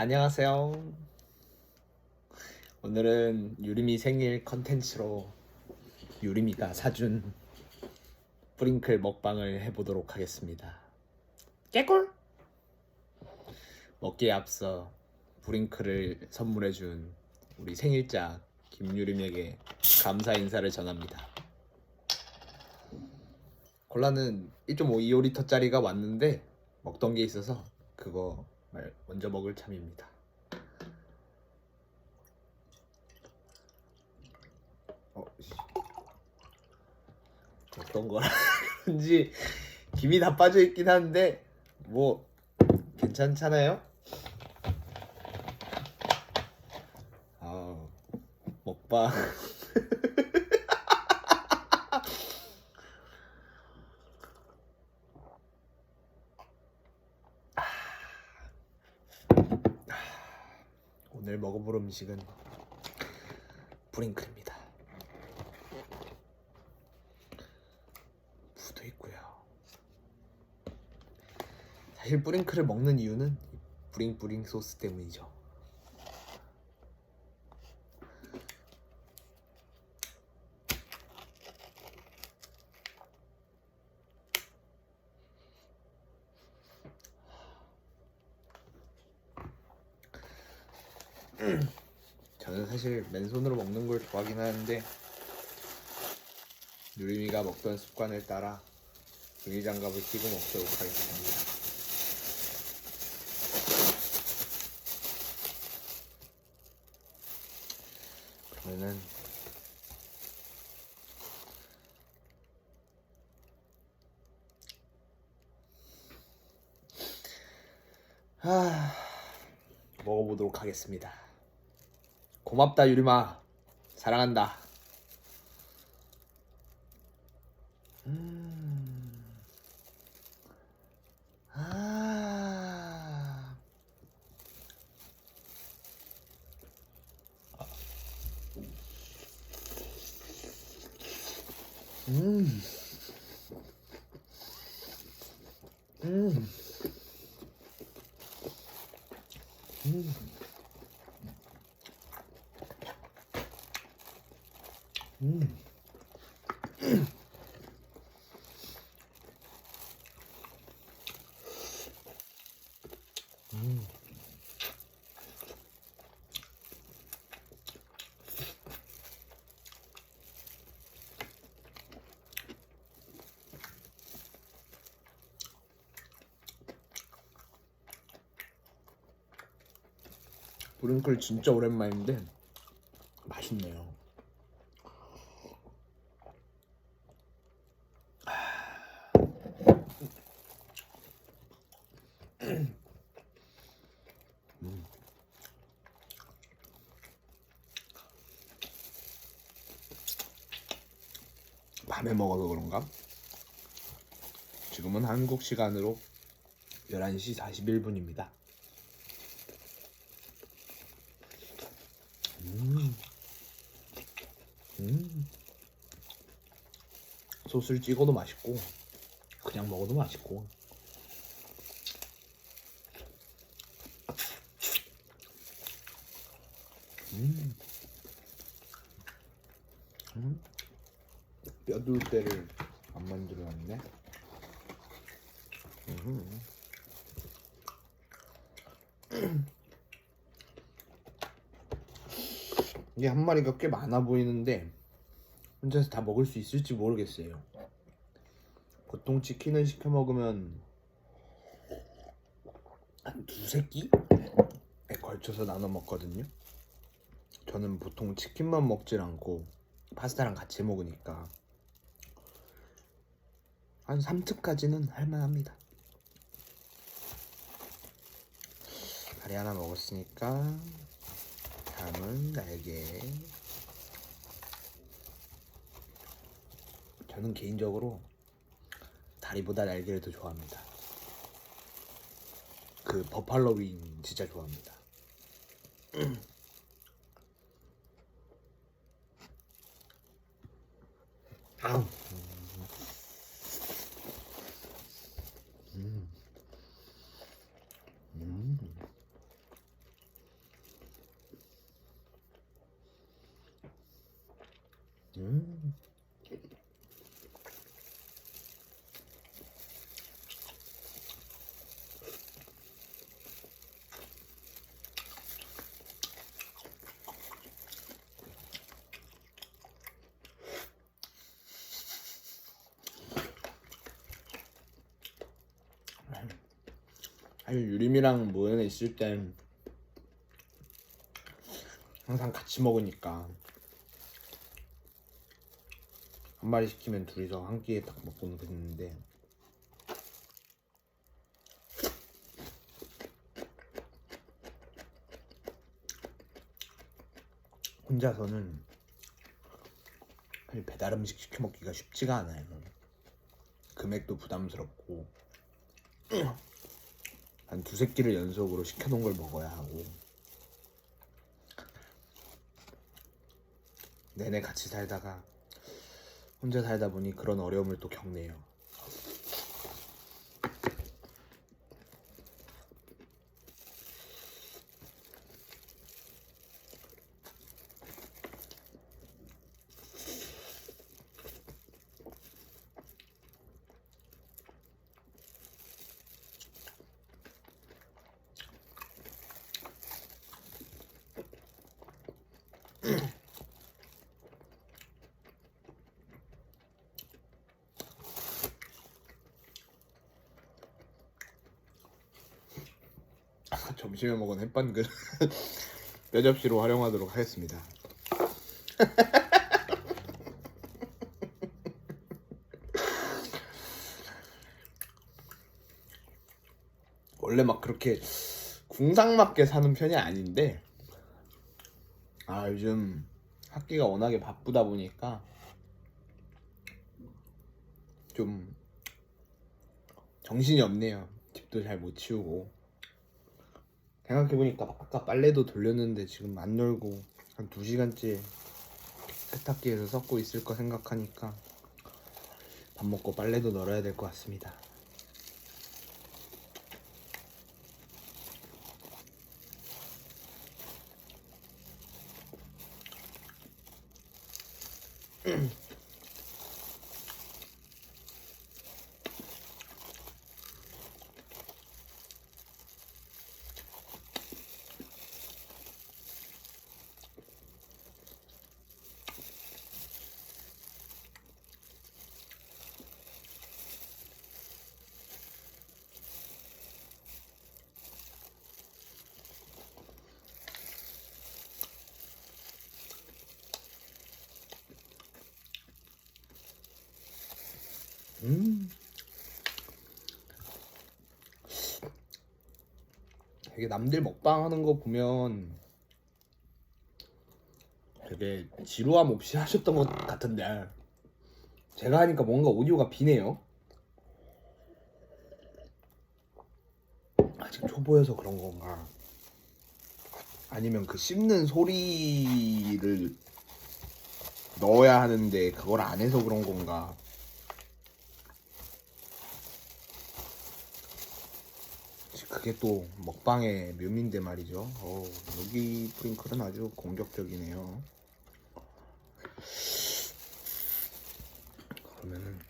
안녕하세요. 오늘은 유림이 생일 컨텐츠로 유림이가 사준 뿌링클 먹방을 해보도록 하겠습니다. 깨꿀! 먹기에 앞서 뿌링클을 선물해준 우리 생일자 김유림에게 감사 인사를 전합니다. 콜라는 1.5~2리터짜리가 왔는데 먹던 게 있어서 그거 먼저 먹을 참입니다. 어떤 거라 그런지 김이 다 빠져 있긴 한데 뭐 괜찮잖아요. 먹방 오늘 먹어볼 음식은 뿌링클입니다. 무도 있고요. 사실 뿌링클을 먹는 이유는 뿌링뿌링 소스 때문이죠. 저는 사실 맨손으로 먹는 걸 좋아하긴 하는데 유림이가 먹던 습관을 따라 종이장갑을 끼고 먹도록 하겠습니다. 그러면은 먹어보도록 하겠습니다. 고맙다 유림아, 사랑한다. 아. 음. 음. 음. 음. 뿌링클 진짜 오랜만인데 맛있네요. 밤에 먹어서 그런가? 지금은 한국 시간으로 11시 41분입니다. 소스를 찍어도 맛있고 그냥 먹어도 맛있고. 뼈둘 때를 안 만들어놨네. 이게 한 마리가 꽤 많아 보이는데 혼자서 다 먹을 수 있을지 모르겠어요. 보통 치킨을 시켜 먹으면 한 두세 끼에 걸쳐서 나눠 먹거든요. 저는 보통 치킨만 먹질 않고 파스타랑 같이 먹으니까 한 3층까지는 할만합니다. 다리 하나 먹었으니까 다음은 날개. 저는 개인적으로 다리보다 날개를 더 좋아합니다. 그 버팔로 윙 진짜 좋아합니다. 아우. 사실 유림이랑 모연에 있을 땐 항상 같이 먹으니까 한 마리 시키면 둘이서 한 끼에 딱 먹고는 그랬는데 혼자서는 사실 배달 음식 시켜 먹기가 쉽지가 않아요. 금액도 부담스럽고 한 두세 끼를 연속으로 시켜놓은 걸 먹어야 하고 내내 같이 살다가 혼자 살다 보니 그런 어려움을 또 겪네요. 점심에 먹은 햇반그 뼈접시로 활용하도록 하겠습니다. 원래 막 그렇게 궁상맞게 사는 편이 아닌데 요즘 학기가 워낙에 바쁘다 보니까 좀 정신이 없네요. 집도 잘 못 치우고 생각해보니까 아까 빨래도 돌렸는데 지금 안 널고 한 2시간째 세탁기에서 썩고 있을 거 생각하니까 밥 먹고 빨래도 널어야 될 것 같습니다. 되게 남들 먹방 하는 거 보면 되게 지루함 없이 하셨던 것 같은데 제가 하니까 뭔가 오디오가 비네요. 아직 초보여서 그런 건가? 아니면 그 씹는 소리를 넣어야 하는데 그걸 안 해서 그런 건가? 그게 또 먹방의 묘미인데 말이죠. 여기 프링클은 아주 공격적이네요. 그러면은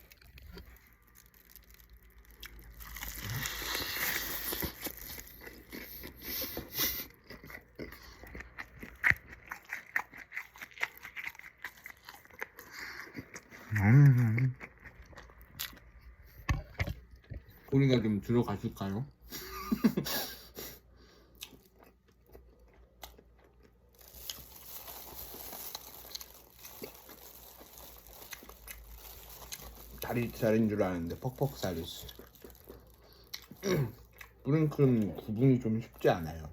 소리가 좀 들어가실까요? 다리살인 줄 아는데 퍽퍽살이 있어. 프링클은 구분이 좀 쉽지 않아요.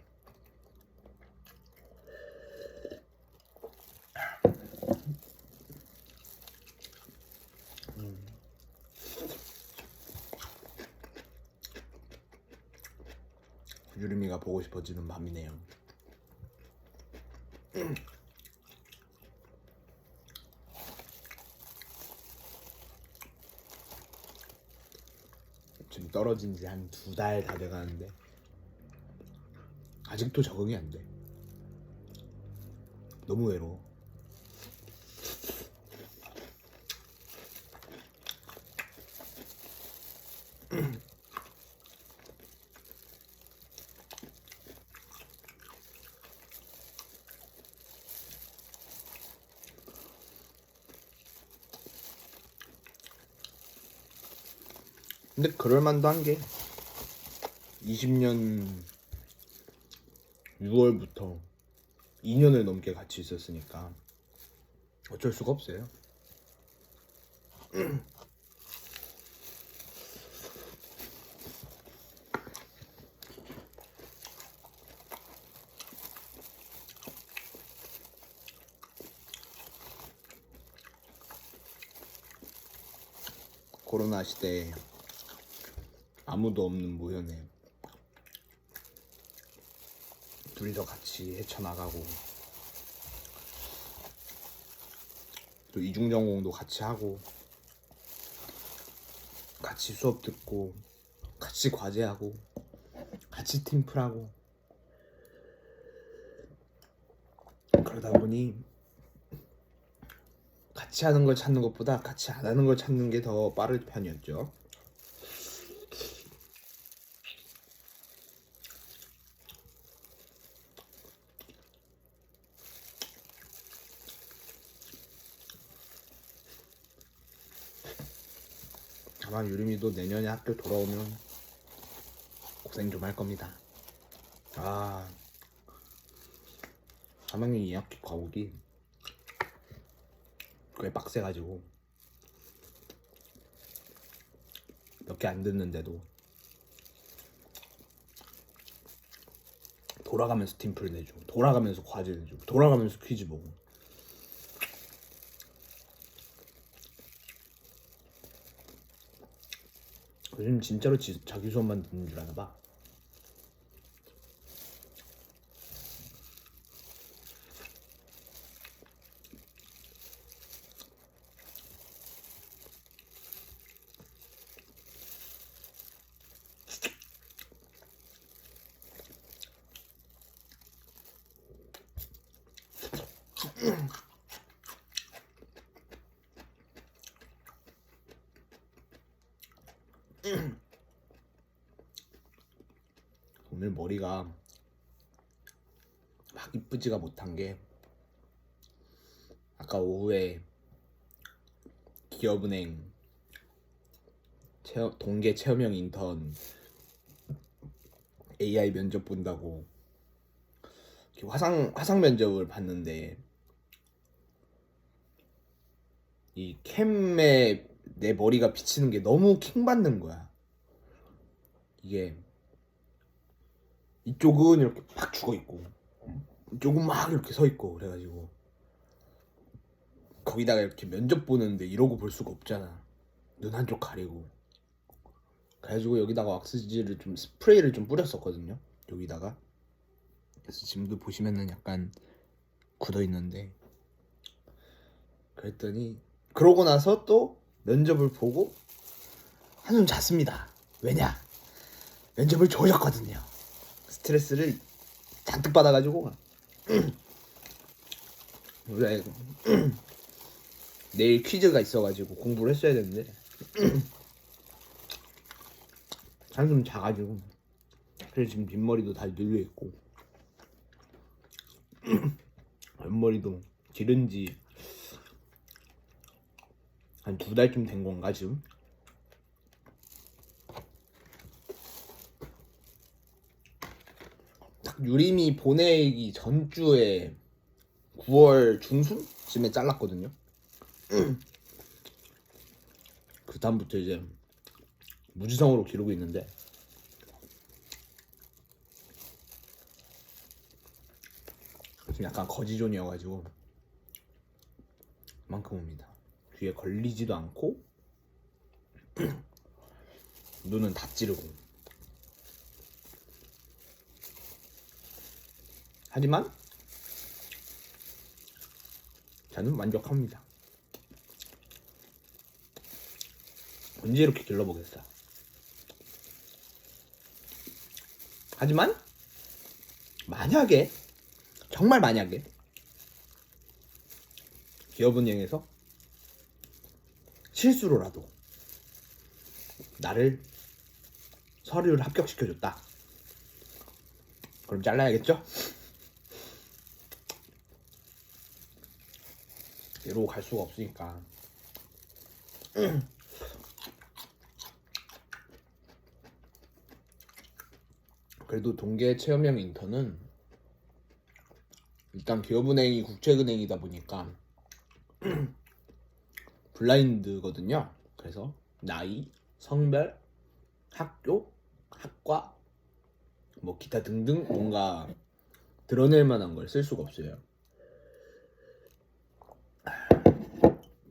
유림이가 보고 싶어지는 밤이네요. 지금 떨어진 지 한 2달 다 돼가는데 아직도 적응이 안 돼. 너무 외로워. 근데 그럴만도 한 게 20년 6월부터 2년을 넘게 같이 있었으니까 어쩔 수가 없어요. 코로나 시대에 아무도 없는 무현에 둘이서 같이 헤쳐나가고 또 이중전공도 같이 하고 같이 수업 듣고 같이 과제하고 같이 팀플하고 그러다 보니 같이 하는 걸 찾는 것보다 같이 안 하는 걸 찾는 게 더 빠른 편이었죠. 아마 유림이도 내년에 학교 돌아오면 고생 좀 할 겁니다. 3학년 2학기 과목이 꽤 빡세가지고 몇 개 안 듣는데도 돌아가면서 팀플 내주고 돌아가면서 과제 내주고 돌아가면서 퀴즈 보고 요즘 진짜로 자기 수업만 듣는 줄 아나봐. 오늘 머리가 막 이쁘지가 못한 게 아까 오후에 기업은행 동계 체험형 인턴 AI 면접 본다고 화상 면접을 봤는데 이 캠에 내 머리가 비치는 게 너무 킹받는 거야. 이게 이쪽은 이렇게 막 죽어있고 이쪽은 막 이렇게 서있고 그래가지고 거기다가 이렇게 면접 보는데 이러고 볼 수가 없잖아. 눈 한쪽 가리고. 그래가지고 여기다가 왁스지를 좀 스프레이를 좀 뿌렸었거든요. 여기다가. 그래서 지금도 보시면은 약간 굳어있는데 그랬더니 그러고 나서 또 면접을 보고 한숨 잤습니다. 왜냐? 면접을 조졌거든요. 스트레스를 잔뜩 받아가지고 그래 내일 퀴즈가 있어가지고 공부를 했어야 되는데 한숨 자가지고 그래서 지금 뒷머리도 다 늘려있고 옆머리도 기른지 한 2달쯤 된 건가 지금? 딱 유림이 보내기 전주에 9월 중순쯤에 잘랐거든요. 그 다음부터 이제 무지성으로 기르고 있는데 좀 약간 거지존이어가지고 만큼 옵니다. 귀에 걸리지도 않고 눈은 다 찌르고 하지만 저는 만족합니다. 언제 이렇게 길러보겠어. 하지만 만약에 정말 만약에 기업은행에서 실수로라도 나를 서류를 합격시켜줬다. 그럼 잘라야겠죠? 이러고 갈 수가 없으니까. 그래도 동계 체험형 인턴은 일단 기업은행이 국책은행이다 보니까 블라인드거든요. 그래서 나이, 성별, 학교, 학과, 뭐 기타 등등 뭔가 드러낼 만한 걸 쓸 수가 없어요.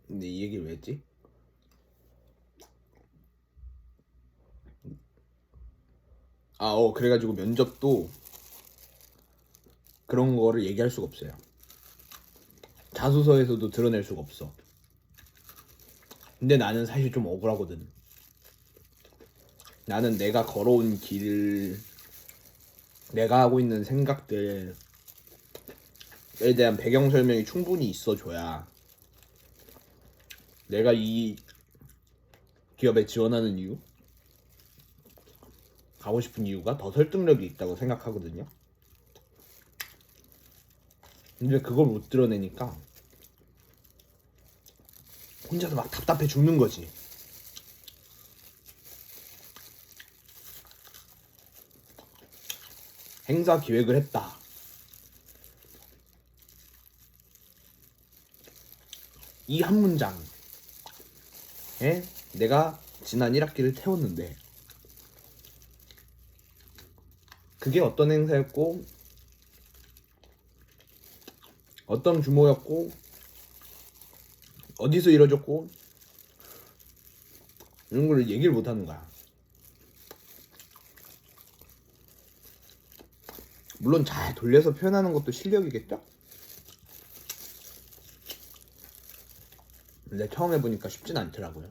근데 이 얘기를 왜 했지? 그래가지고 면접도 그런 거를 얘기할 수가 없어요. 자소서에서도 드러낼 수가 없어. 근데 나는 사실 좀 억울하거든. 나는 내가 걸어온 길, 내가 하고 있는 생각들에 대한 배경 설명이 충분히 있어줘야 내가 이 기업에 지원하는 이유, 가고 싶은 이유가 더 설득력이 있다고 생각하거든요. 근데 그걸 못 드러내니까 혼자서 막 답답해 죽는 거지. 행사 기획을 했다. 이 한 문장에 내가 지난 1학기를 태웠는데 그게 어떤 행사였고 어떤 규모였고 어디서 이루어졌고 이런 걸 얘기를 못 하는 거야. 물론 잘 돌려서 표현하는 것도 실력이겠죠? 근데 처음 해보니까 쉽진 않더라고요.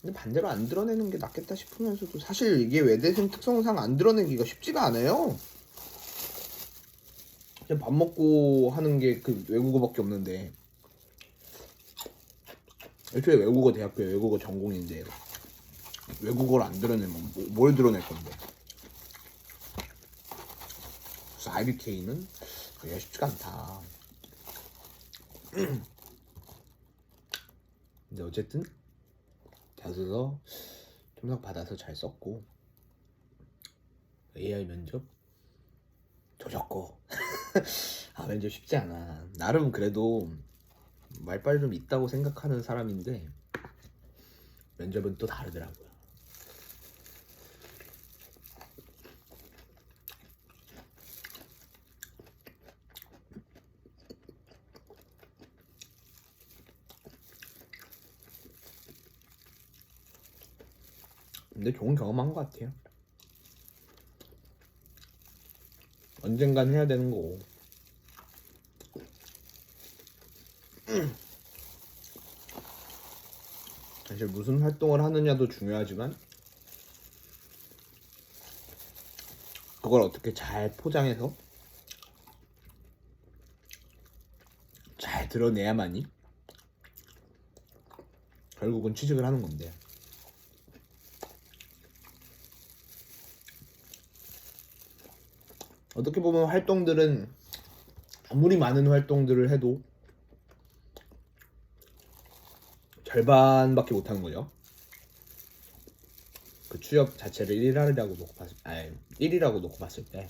근데 반대로 안 드러내는 게 낫겠다 싶으면서도 사실 이게 외대생 특성상 안 드러내기가 쉽지가 않아요. 그냥 밥 먹고 하는 게 그 외국어밖에 없는데 애초에 외국어 대학교 외국어 전공인데 외국어를 안 드러내면 뭘 드러낼 건데. 그래서 IBK는 그게 쉽지가 않다. 근데 어쨌든 자소서 첨삭 받아서 잘 썼고 AI 면접 조졌고 면접 쉽지 않아. 나름 그래도 말빨 좀 있다고 생각하는 사람인데 면접은 또 다르더라고요. 근데 좋은 경험한 것 같아요. 언젠간 해야 되는 거고. 사실 무슨 활동을 하느냐도 중요하지만 그걸 어떻게 잘 포장해서 잘 드러내야만이 결국은 취직을 하는 건데. 어떻게 보면 활동들은 아무리 많은 활동들을 해도 절반밖에 못하는 거죠. 그 취업 자체를 1이라고 놓고 봤을 때.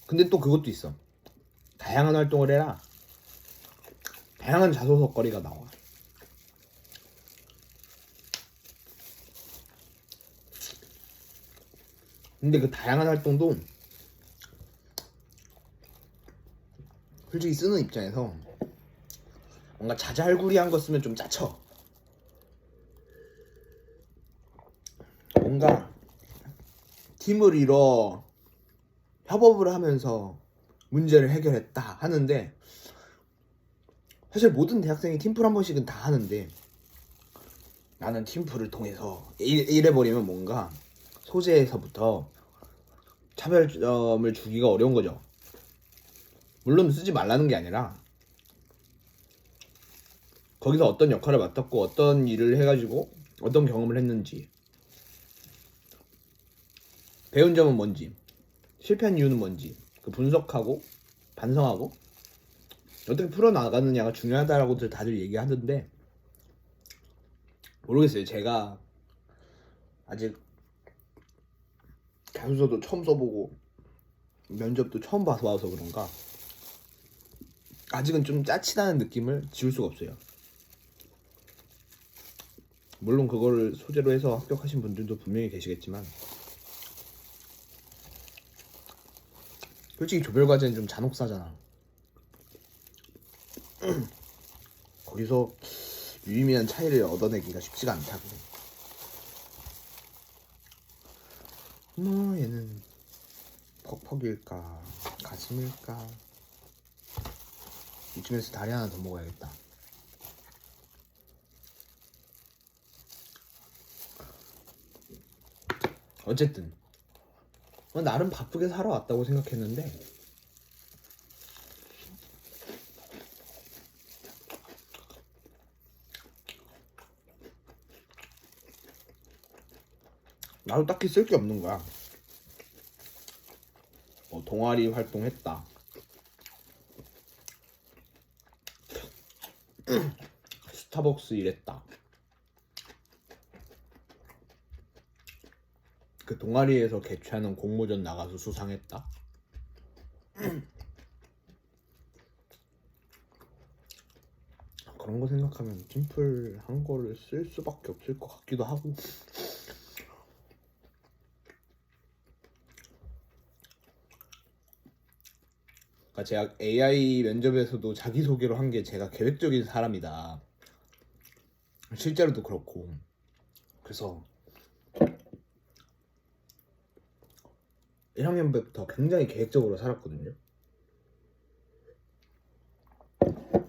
근데 또 그것도 있어. 다양한 활동을 해라. 다양한 자소서거리가 나와. 근데 그 다양한 활동도 솔직히 쓰는 입장에서 뭔가 자잘구리한 거 쓰면 좀 짜쳐. 뭔가 팀을 이뤄 협업을 하면서 문제를 해결했다 하는데 사실 모든 대학생이 팀플 한 번씩은 다 하는데 나는 팀플을 통해서 이래버리면 뭔가 소재에서부터 차별점을 주기가 어려운 거죠. 물론 쓰지 말라는 게 아니라 거기서 어떤 역할을 맡았고 어떤 일을 해가지고 어떤 경험을 했는지 배운 점은 뭔지, 실패한 이유는 뭔지 그 분석하고 반성하고 어떻게 풀어나가느냐가 중요하다라고들 다들 얘기하던데 모르겠어요. 제가 아직 자소서도 처음 써보고 면접도 처음 봐서 그런가 아직은 좀 짜치다는 느낌을 지울 수가 없어요. 물론 그거를 소재로 해서 합격하신 분들도 분명히 계시겠지만 솔직히 조별과제는 좀 잔혹사잖아. 거기서 유의미한 차이를 얻어내기가 쉽지가 않다고. 뭐 얘는 퍽퍽일까 가슴일까. 이쯤에서 다리 하나 더 먹어야겠다. 어쨌든 나름 바쁘게 살아왔다고 생각했는데 나도 딱히 쓸 게 없는 거야. 동아리 활동했다. 스타벅스 일했다. 그 동아리에서 개최하는 공모전 나가서 수상했다. 그런 거 생각하면 팀플한 거를 쓸 수밖에 없을 것 같기도 하고. 그러니까 제가 AI 면접에서도 자기소개로 한 게 제가 계획적인 사람이다. 실제로도 그렇고. 그래서 1학년부터 굉장히 계획적으로 살았거든요.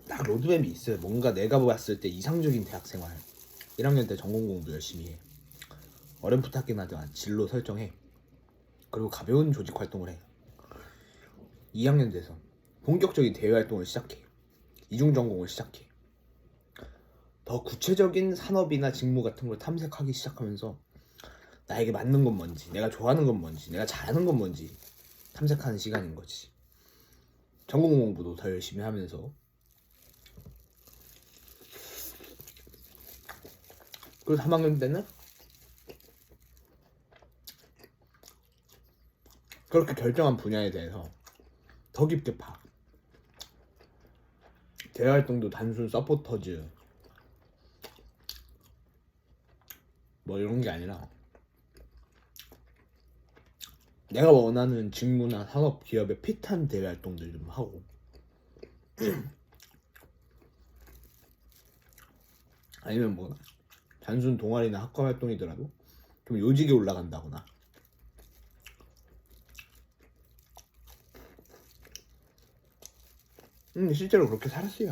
딱 로드맵이 있어요. 뭔가 내가 봤을 때 이상적인 대학생활. 1학년 때 전공 공부 열심히 해. 어렴풋하긴 하지만 진로 설정해. 그리고 가벼운 조직 활동을 해. 2학년 돼서 본격적인 대외 활동을 시작해. 이중 전공을 시작해. 더 구체적인 산업이나 직무 같은 걸 탐색하기 시작하면서 나에게 맞는 건 뭔지, 내가 좋아하는 건 뭔지, 내가 잘하는 건 뭔지 탐색하는 시간인 거지. 전공 공부도 더 열심히 하면서. 그리고 3학년 때는 그렇게 결정한 분야에 대해서 더 깊게 파. 대외 활동도 단순 서포터즈 뭐 이런 게 아니라 내가 원하는 직무나 산업 기업에 핏한 대외 활동들 좀 하고 아니면 뭐 단순 동아리나 학과 활동이더라도 좀 요직에 올라간다거나 실제로 그렇게 살았어요.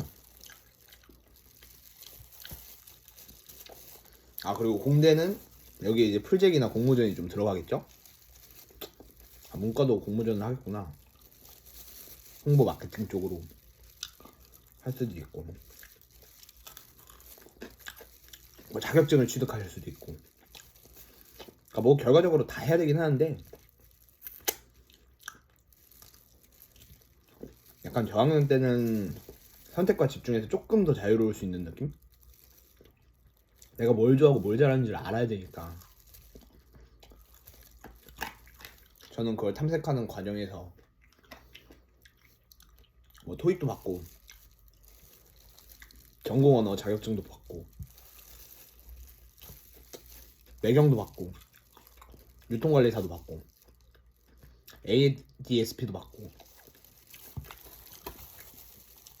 그리고 공대는 여기 이제 풀잭이나 공모전이 좀 들어가겠죠? 문과도 공모전을 하겠구나. 홍보 마케팅 쪽으로 할 수도 있고 뭐 자격증을 취득하실 수도 있고. 그러니까 뭐 결과적으로 다 해야 되긴 하는데 약간 저학년 때는 선택과 집중해서 조금 더 자유로울 수 있는 느낌? 내가 뭘 좋아하고 뭘 잘하는지를 알아야 되니까 저는 그걸 탐색하는 과정에서 뭐 토익도 받고 전공 언어 자격증도 받고 매경도 받고 유통관리사도 받고 ADSP도 받고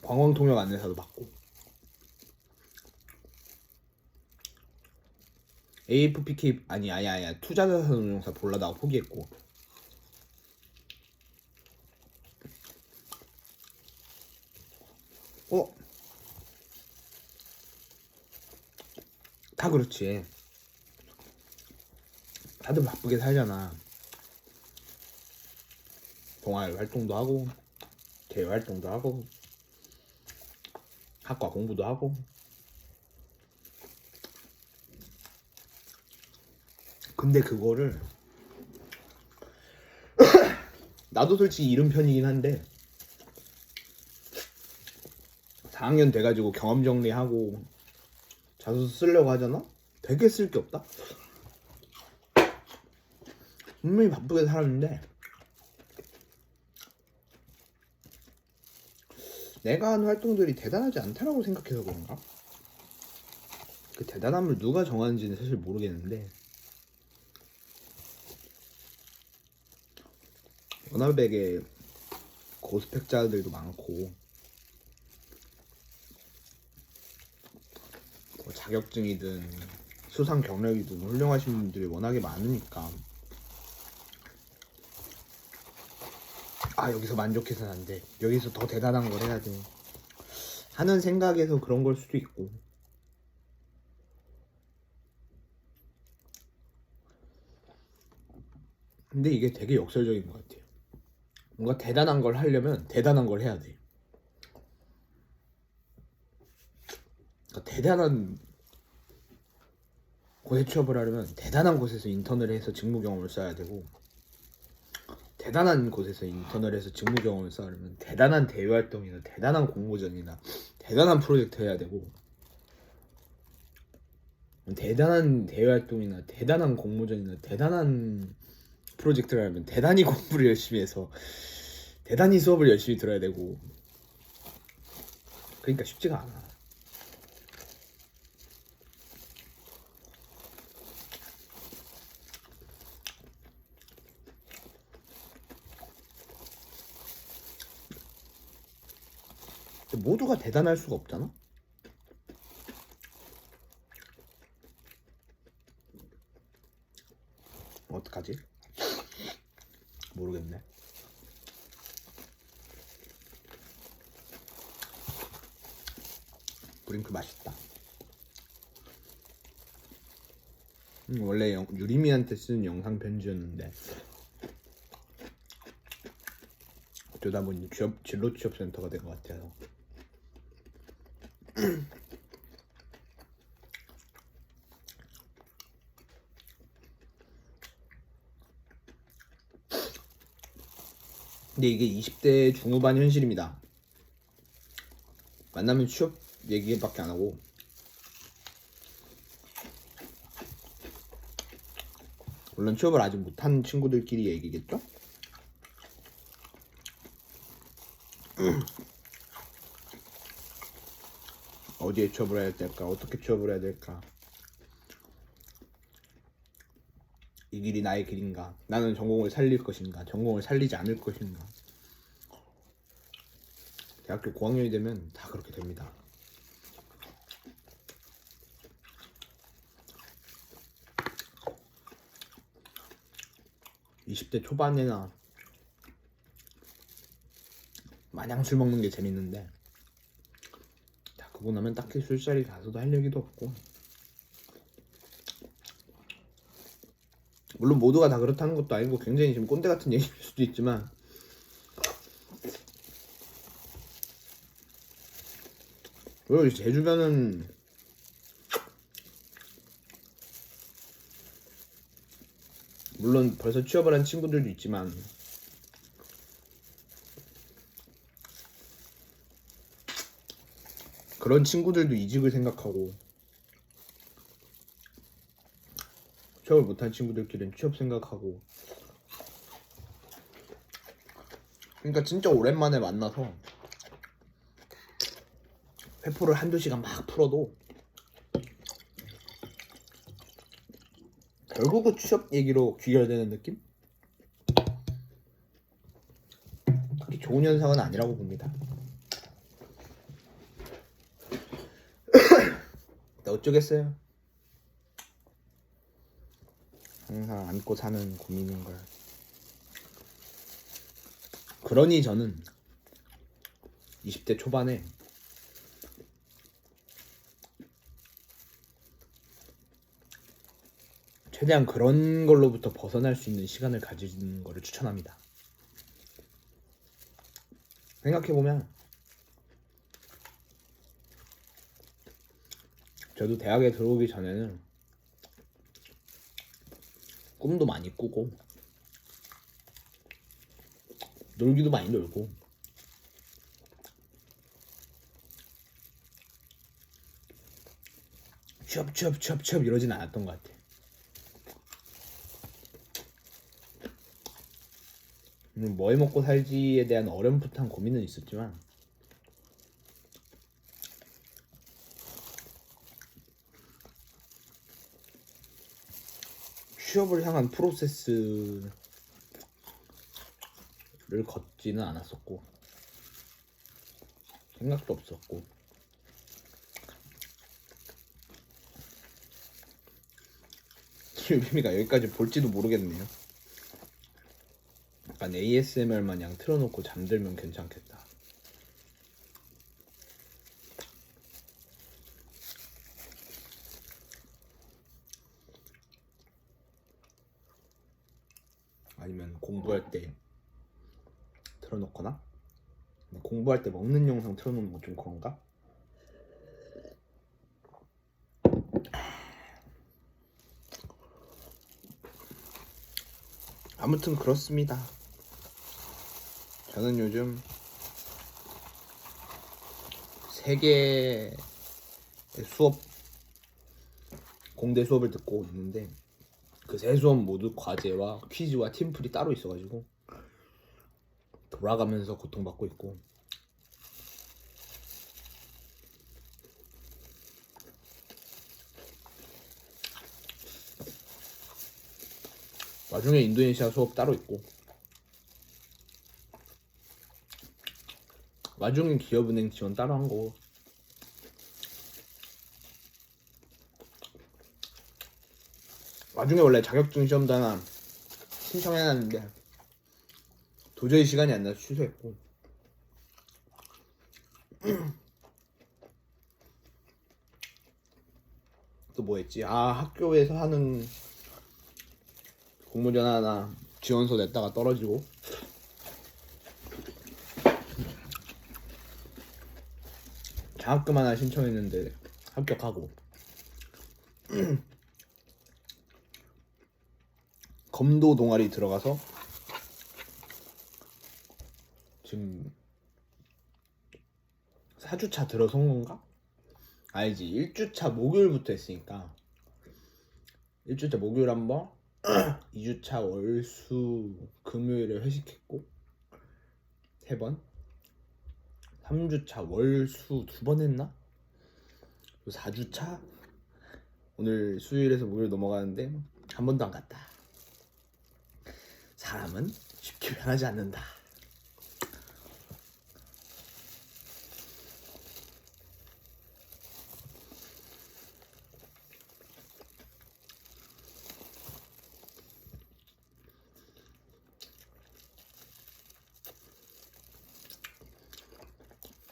관광통역 안내사도 받고 AFPK 아니야 투자자산운용사 보려다가 포기했고 다 그렇지. 다들 바쁘게 살잖아. 동아리 활동도 하고 대외 활동도 하고 학과 공부도 하고. 근데 그거를 나도 솔직히 이른 편이긴 한데 4학년 돼가지고 경험 정리하고 자소서 쓰려고 하잖아? 되게 쓸 게 없다? 분명히 바쁘게 살았는데 내가 한 활동들이 대단하지 않다라고 생각해서 그런가? 그 대단함을 누가 정하는지는 사실 모르겠는데 워낙에 고스펙자들도 많고 뭐 자격증이든 수상 경력이든 훌륭하신 분들이 워낙에 많으니까 아 여기서 만족해서는 안 돼. 여기서 더 대단한 걸 해야 돼. 하는 생각에서 그런 걸 수도 있고 근데 이게 되게 역설적인 것 같아요. 뭔가 대단한 걸 하려면 대단한 걸 해야 돼. 그러니까 대단한 곳에 취업을 하려면 대단한 곳에서 인턴을 해서 직무 경험을 쌓아야 되고 대단한 곳에서 인턴을 해서 직무 경험을 쌓으려면 대단한 대외 활동이나 대단한 공모전이나 대단한 프로젝트 해야 되고 대단한 대외 활동이나 대단한 공모전이나 대단한 프로젝트를 하면 대단히 공부를 열심히 해서 대단히 수업을 열심히 들어야 되고 그러니까 쉽지가 않아. 모두가 대단할 수가 없잖아. 어떡하지? 모르겠네. 브링크 맛있다. 원래 유리미한테 쓰는 영상 편지였는데 어쩌다 보니 진로 취업센터가 된 것 같아서 근데 이게 20대 중후반 현실입니다. 만나면 취업 얘기밖에 안 하고 물론 취업을 아직 못한 친구들끼리 얘기겠죠? 어디에 취업을 해야 될까? 어떻게 취업을 해야 될까? 이 길이 나의 길인가? 나는 전공을 살릴 것인가? 전공을 살리지 않을 것인가? 대학교 고학년이 되면 다 그렇게 됩니다. (20대) 초반에나 마냥 술 먹는 게 재밌는데 다 그러고 나면 딱히 술자리 가서도 할 얘기도 없고 물론 모두가 다 그렇다는 것도 아니고 굉장히 지금 꼰대 같은 얘기일 수도 있지만 그리고 제 주변은 물론 벌써 취업을 한 친구들도 있지만 그런 친구들도 이직을 생각하고 취업을 못한 친구들끼리는 취업 생각하고 그러니까 진짜 오랜만에 만나서 회포를 한두 시간 막 풀어도 결국은 취업 얘기로 귀결되는 느낌? 그렇게 좋은 현상은 아니라고 봅니다. 근데 어쩌겠어요. 항상 안고 사는 고민인걸. 그러니 저는 20대 초반에 최대한 그런 걸로부터 벗어날 수 있는 시간을 가지는 거를 추천합니다. 생각해보면 저도 대학에 들어오기 전에는 꿈도 많이 꾸고 놀기도 많이 놀고 취업 이러진 않았던 것 같아. 뭐 해 먹고 살지에 대한 어렴풋한 고민은 있었지만 취업을 향한 프로세스를 걷지는 않았었고 생각도 없었고 유림이가 여기까지 볼지도 모르겠네요. 약간 ASMR 마냥 틀어놓고 잠들면 괜찮겠다. 아니면 공부할 때 틀어놓거나 공부할 때 먹는 영상 틀어놓는 거 좀 그런가? 아무튼 그렇습니다. 저는 요즘 3개의 수업 공대 수업을 듣고 있는데 그 3수업 모두 과제와 퀴즈와 팀플이 따로 있어가지고 돌아가면서 고통받고 있고 나중에 인도네시아 수업 따로 있고 나중에 기업은행 지원 따로 한 거고 나중에 원래 자격증 시험도 하나 신청해놨는데 도저히 시간이 안 나서 취소했고 또 뭐 했지? 학교에서 하는 공모전 하나 지원서 냈다가 떨어지고 장학금 하나 신청했는데 합격하고 검도 동아리 들어가서 지금 4주차 들어선 건가? 알지. 1주차 목요일부터 했으니까 1주차 목요일 한번 2주차 월수 금요일에 회식했고 3번 3주차 월수 2번 했나? 4주차 오늘 수요일에서 목요일 넘어가는데 한 번도 안 갔다. 사람은 쉽게 변하지 않는다.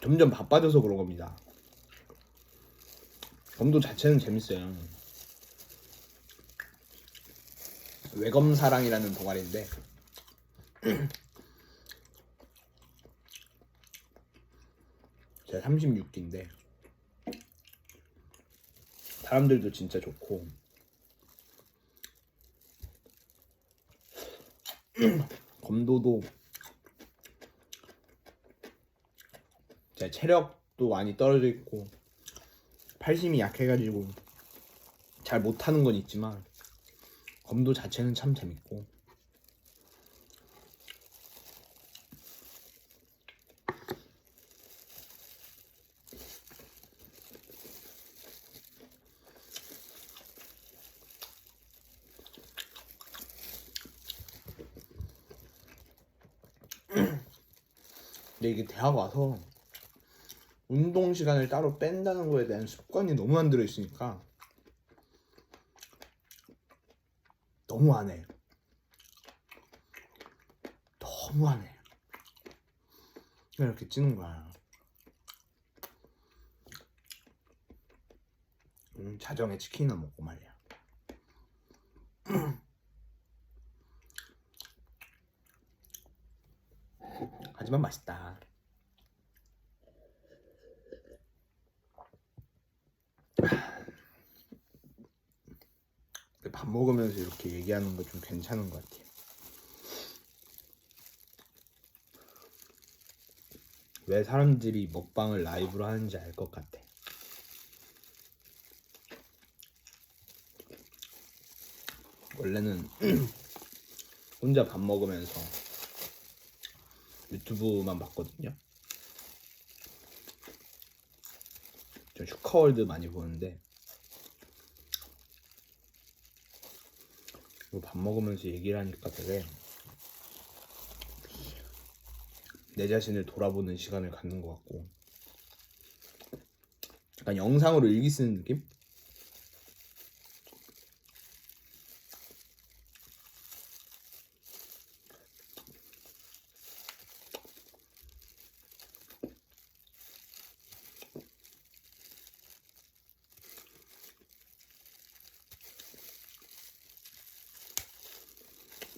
점점 바빠져서 그런 겁니다. 검도 자체는 재밌어요. 외검사랑이라는 동아리인데 제가 36기인데 사람들도 진짜 좋고 검도도 제가 체력도 많이 떨어져 있고 팔심이 약해가지고 잘 못하는 건 있지만 검도 자체는 참 재밌고 근데 이게 대학 와서 운동 시간을 따로 뺀다는 거에 대한 습관이 너무 안 들어 있으니까 너무 안 해. 너무 안 해. 그냥 이렇게 찌는 거야. 자정에 치킨이나 먹고 말이야. 하지만 맛있다. 밥 먹으면서 이렇게 얘기하는 거 좀 괜찮은 것 같아요. 왜 사람들이 먹방을 라이브로 하는지 알 것 같아. 원래는 혼자 밥 먹으면서 유튜브만 봤거든요. 저 슈카월드 많이 보는데 밥 먹으면서 얘기를 하니까 되게 내 자신을 돌아보는 시간을 갖는 것 같고 약간 영상으로 일기 쓰는 느낌?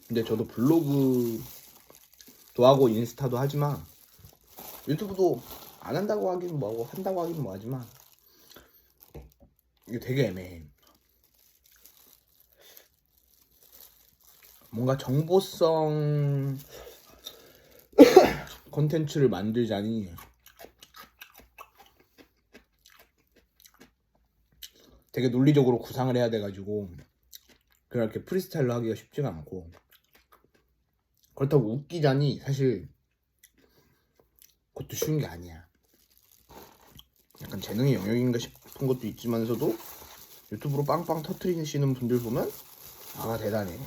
근데 저도 블로그도 하고 인스타도 하지만 유튜브도 안 한다고 하긴 뭐하고 한다고 하긴 뭐하지만 이게 되게 애매해. 뭔가 정보성 콘텐츠를 만들자니 되게 논리적으로 구상을 해야 돼가지고 그렇게 프리스타일로 하기가 쉽지가 않고 그렇다고 웃기자니 사실 그것도 쉬운 게 아니야. 약간 재능의 영역인가 싶은 것도 있지만서도 유튜브로 빵빵 터트리시는 분들 보면 아 대단해.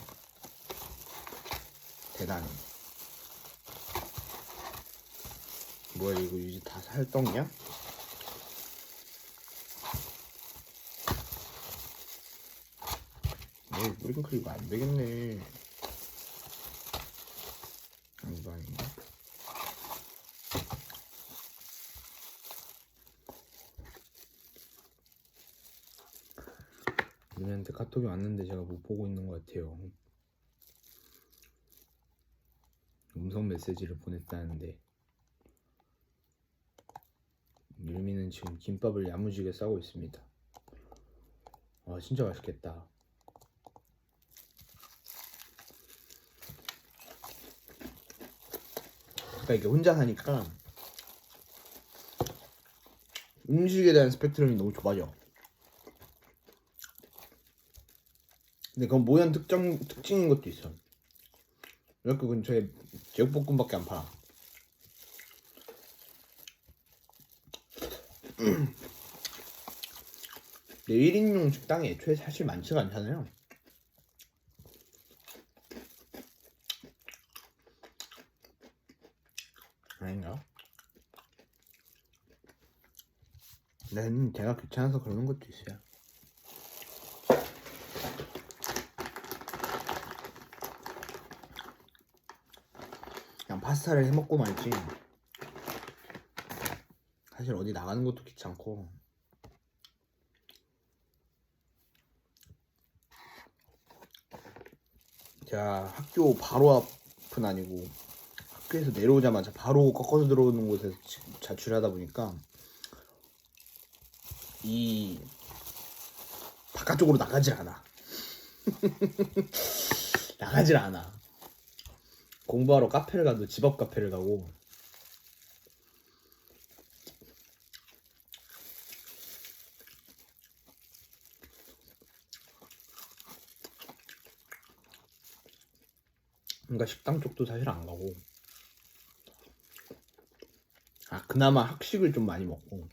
뭐야 이거 이제 다 살떡냐? 뿌링클 이거 안 되겠네. 이거 아닌가? 유미한테 카톡이 왔는데 제가 못 보고 있는 것 같아요. 음성 메시지를 보냈다는데 유미는 지금 김밥을 야무지게 싸고 있습니다. 와 진짜 맛있겠다. 그러니까 이게 혼자 사니까 음식에 대한 스펙트럼이 너무 좁아져. 근데 그건 모양 특징인 것도 있어. 이렇게 근처에 제육볶음밖에 안 팔아. 근데 1인용 식당이 애초에 사실 많지가 않잖아요. 아닌가? 난 제가 귀찮아서 그러는 것도 있어요. 그냥 파스타를 해먹고 말지. 사실 어디 나가는 것도 귀찮고. 제가 학교 바로 앞은 아니고 학교에서 내려오자마자 바로 꺾어서 들어오는 곳에서 자취를 하다 보니까 이 바깥쪽으로 나가질 않아. 나가질 않아. 공부하러 카페를 가도 집 앞 카페를 가고 그러니까 식당 쪽도 사실 안 가고 그나마 학식을 좀 많이 먹고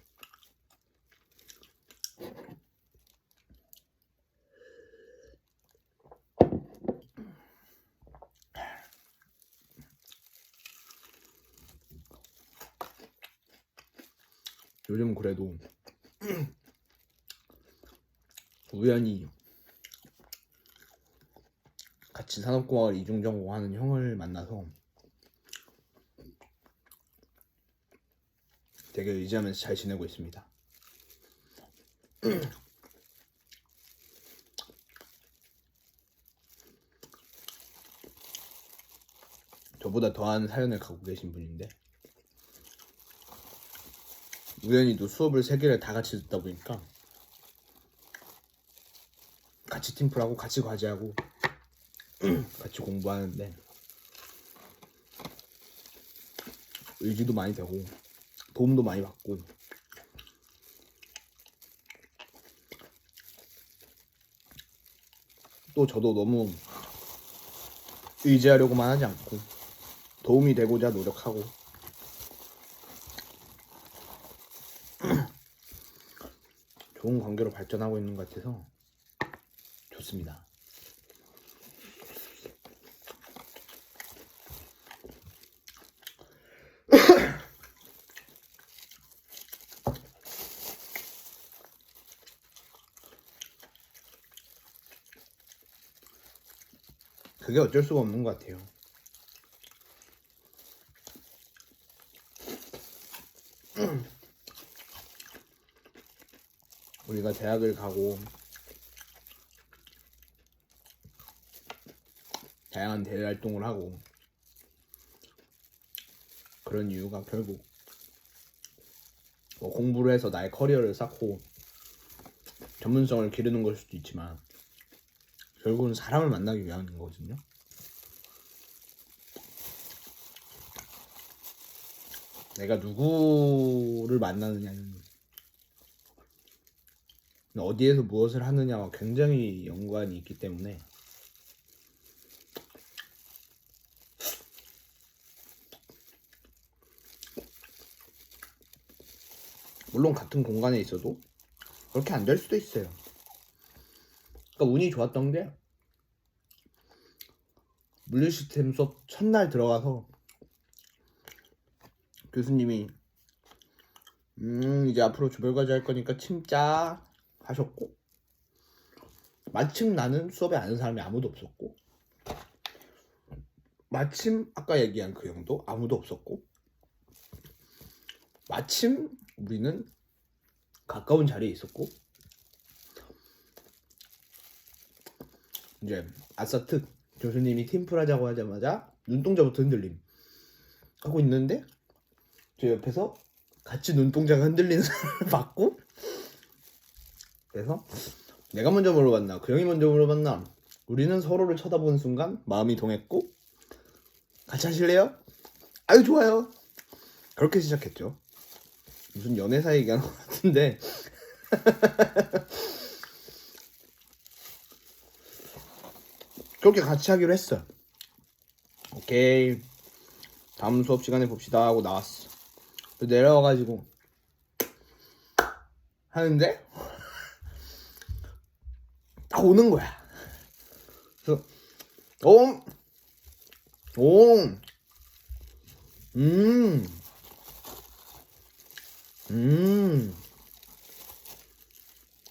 요즘 그래도 우연히 같이 산업공학을 이중전공하는 형을 만나서 되게 의지하면서 잘 지내고 있습니다. 저보다 더한 사연을 갖고 계신 분인데 우연히도 수업을 3개를 다 같이 듣다 보니까 같이 팀플하고 같이 과제하고 같이 공부하는데 의지도 많이 되고 도움도 많이 받고. 또 저도 너무 의지하려고만 하지 않고 도움이 되고자 노력하고 좋은 관계로 발전하고 있는 것 같아서 좋습니다. 그게 어쩔 수가 없는 것 같아요. 우리가 대학을 가고 다양한 대외 활동을 하고 그런 이유가 결국 뭐 공부를 해서 나의 커리어를 쌓고 전문성을 기르는 걸 수도 있지만 결국은 사람을 만나기 위한 거거든요. 내가 누구를 만나느냐는 어디에서 무엇을 하느냐와 굉장히 연관이 있기 때문에 물론 같은 공간에 있어도 그렇게 안 될 수도 있어요. 그러니까 운이 좋았던 게 물리 시스템 수업 첫날 들어가서 교수님이 이제 앞으로 조별과제 할 거니까 침짜 하셨고, 마침 나는 수업에 아는 사람이 아무도 없었고, 마침 아까 얘기한 그 형도 아무도 없었고, 마침 우리는 가까운 자리에 있었고, 이제 아싸특 교수님이 팀플 하자고 하자마자 눈동자부터 흔들림 하고 있는데 저 옆에서 같이 눈동자가 흔들리는 사람을 봤고, 그래서 내가 먼저 물어봤나 그 형이 먼저 물어봤나 우리는 서로를 쳐다보는 순간 마음이 동했고, 같이 하실래요? 아유 좋아요. 그렇게 시작했죠. 무슨 연애사 얘기하는 것 같은데 그렇게 같이 하기로 했어. 오케이 다음 수업 시간에 봅시다 하고 나왔어. 내려와가지고 하는데 딱 오는 거야. 그래서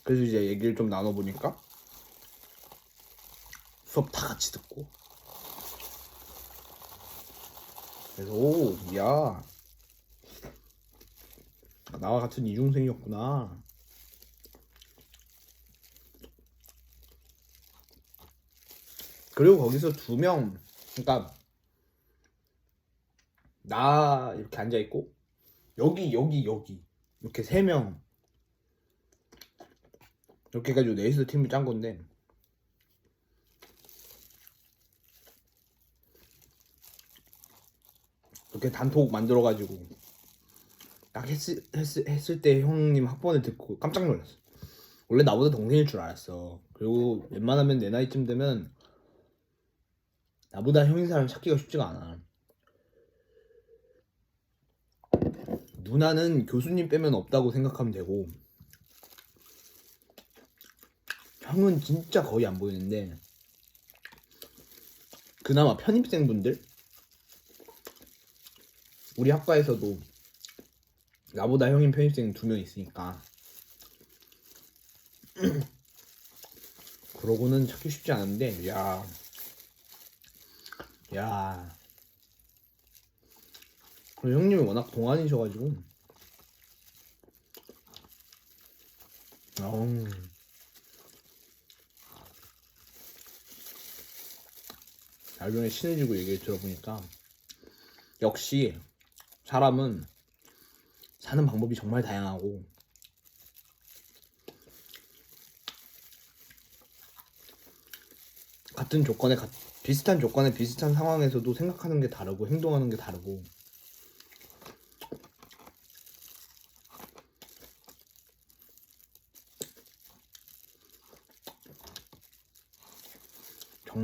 그래서 이제 얘기를 좀 나눠보니까 수업 다 같이 듣고, 그래서 야 나와 같은 이중생이었구나. 그리고 거기서 2명, 그러니까 나 이렇게 앉아있고 여기 이렇게 3명 이렇게 해가지고 넷이서 팀을 짠 건데, 이렇게 단톡 만들어가지고 딱 했을 때 형님 학번을 듣고 깜짝 놀랐어. 원래 나보다 동생일 줄 알았어. 그리고 웬만하면 내 나이쯤 되면 나보다 형인 사람 찾기가 쉽지가 않아. 누나는 교수님 빼면 없다고 생각하면 되고, 형은 진짜 거의 안 보이는데, 그나마 편입생분들, 우리 학과에서도 나보다 형인 편입생 2명 있으니까 그러고는 찾기 쉽지 않은데, 야 그리고 형님이 워낙 동안이셔가지고 나중에 친해지고 얘기를 들어보니까 역시 사람은 사는 방법이 정말 다양하고, 같은 조건에 비슷한 조건에 비슷한 상황에서도 생각하는 게 다르고 행동하는 게 다르고,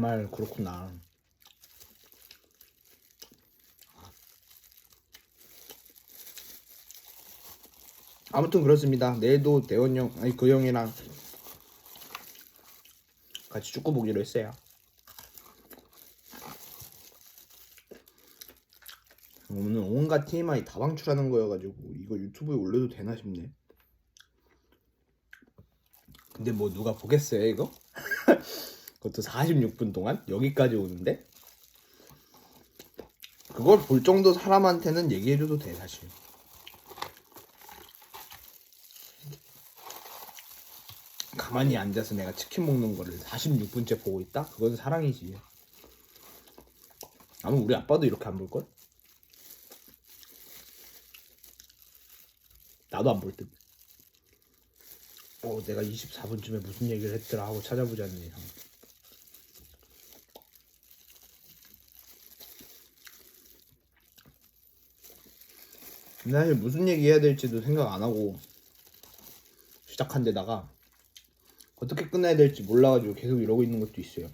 정말 그렇구나. 아무튼 그렇습니다. 내일도 대원 형, 아니 그 형이랑 같이 축구 보기로 했어요. 오늘 온갖 TMI 다 방출하는 거여가지고 이거 유튜브에 올려도 되나 싶네. 근데 뭐 누가 보겠어요 이거? 그것도 46분 동안 여기까지 오는데? 그걸 볼 정도 사람한테는 얘기해줘도 돼 사실. 가만히 앉아서 내가 치킨 먹는 거를 46분째 보고 있다? 그건 사랑이지. 아마 우리 아빠도 이렇게 안 볼걸? 나도 안 볼 듯. 내가 24분쯤에 무슨 얘기를 했더라 하고 찾아보지 않는 이상. 사실 무슨 얘기 해야 될지도 생각 안 하고 시작한 데다가 어떻게 끝내야 될지 몰라가지고 계속 이러고 있는 것도 있어요.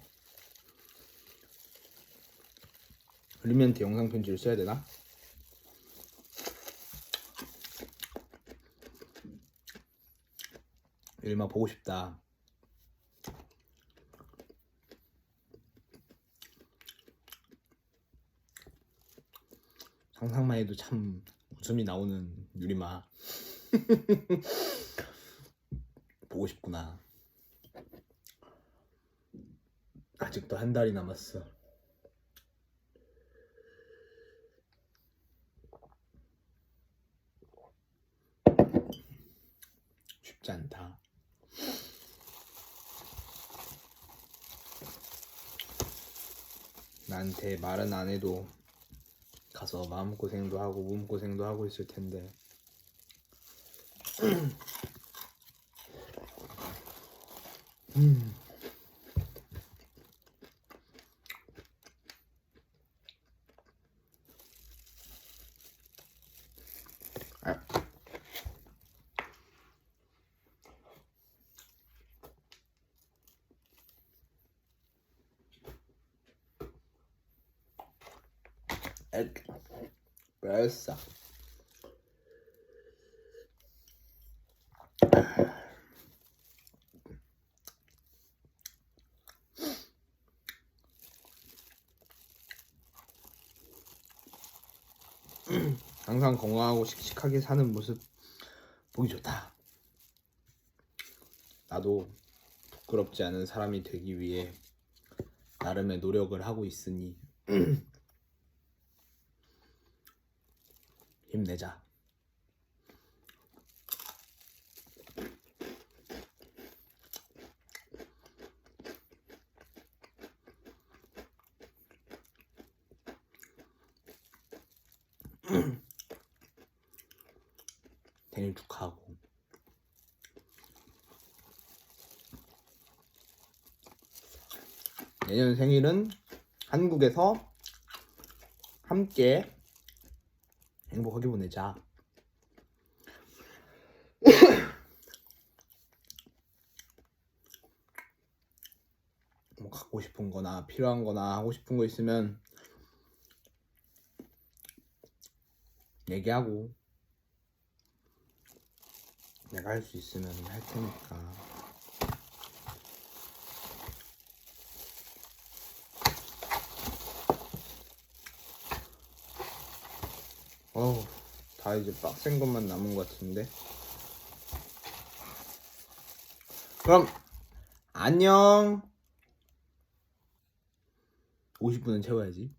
리미한테 영상 편지를 써야 되나? 일마 보고 싶다. 상상만 해도 참 웃음이 나오는 유리마. 보고 싶구나. 아직도 한 달이 남았어. 쉽지 않다. 나한테 말은 안 해도 가서 마음고생도 하고 몸고생도 하고 있을 텐데. 벌써 항상 건강하고 씩씩하게 사는 모습 보기 좋다. 나도 부끄럽지 않은 사람이 되기 위해 나름의 노력을 하고 있으니 힘내자. 생일 축하하고 내년 생일은 한국에서 함께 행복하게 보내자. 뭐 갖고 싶은 거나 필요한 거나 하고 싶은 거 있으면 얘기하고 내가 할 수 있으면 할 테니까. 다 이제 빡센 것만 남은 것 같은데. 그럼 안녕. 50분은 채워야지.